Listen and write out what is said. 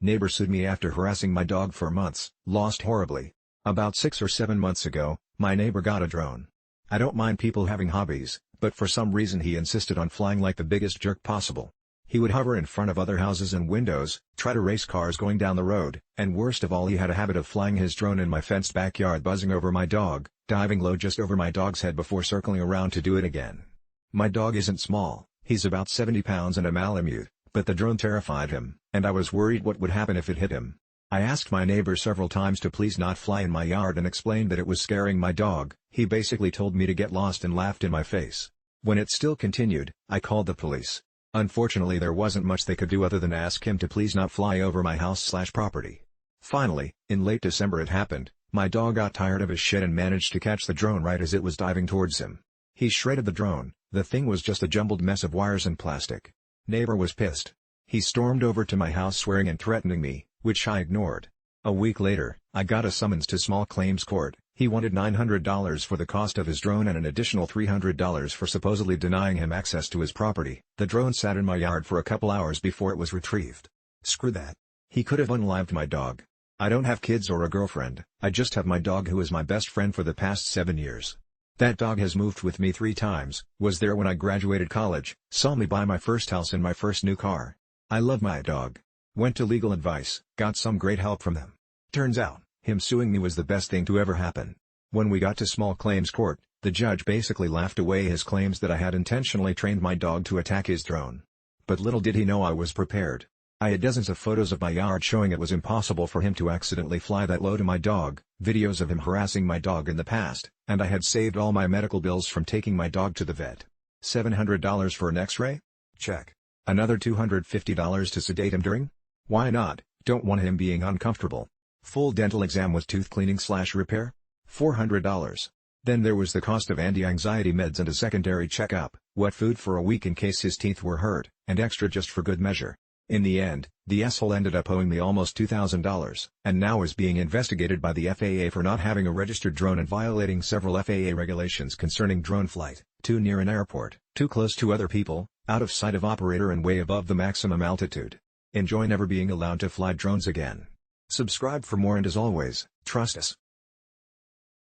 Neighbor sued me after harassing my dog for months, lost horribly. About 6 or 7 months ago, my neighbor got a drone. I don't mind people having hobbies, but for some reason he insisted on flying like the biggest jerk possible. He would hover in front of other houses and windows, try to race cars going down the road, and worst of all, he had a habit of flying his drone in my fenced backyard, buzzing over my dog, diving low just over my dog's head before circling around to do it again. My dog isn't small, he's about 70 pounds and a Malamute, but the drone terrified him, and I was worried what would happen if it hit him. I asked my neighbor several times to please not fly in my yard and explained that it was scaring my dog. He basically told me to get lost and laughed in my face. When it still continued, I called the police. Unfortunately, there wasn't much they could do other than ask him to please not fly over my house/property. Finally, in late December it happened. My dog got tired of his shit and managed to catch the drone right as it was diving towards him. He shredded the drone. The thing was just a jumbled mess of wires and plastic. Neighbor was pissed. He stormed over to my house swearing and threatening me, which I ignored. A week later, I got a summons to small claims court. He wanted $900 for the cost of his drone and an additional $300 for supposedly denying him access to his property. The drone sat in my yard for a couple hours before it was retrieved. Screw that. He could have unlived my dog. I don't have kids or a girlfriend, I just have my dog who is my best friend for the past 7 years. That dog has moved with me 3 times, was there when I graduated college, saw me buy my first house and my first new car. I love my dog. Went to legal advice, got some great help from them. Turns out, him suing me was the best thing to ever happen. When we got to small claims court, the judge basically laughed away his claims that I had intentionally trained my dog to attack his drone. But little did he know I was prepared. I had dozens of photos of my yard showing it was impossible for him to accidentally fly that low to my dog, videos of him harassing my dog in the past, and I had saved all my medical bills from taking my dog to the vet. $700 for an x-ray? Check. Another $250 to sedate him during? Why not? Don't want him being uncomfortable. Full dental exam with tooth cleaning/repair? $400. Then there was the cost of anti-anxiety meds and a secondary checkup, wet food for a week in case his teeth were hurt, and extra just for good measure. In the end, the asshole ended up owing me almost $2,000, and now is being investigated by the FAA for not having a registered drone and violating several FAA regulations concerning drone flight: too near an airport, too close to other people, out of sight of operator and way above the maximum altitude. Enjoy never being allowed to fly drones again. Subscribe for more, and as always, trust us.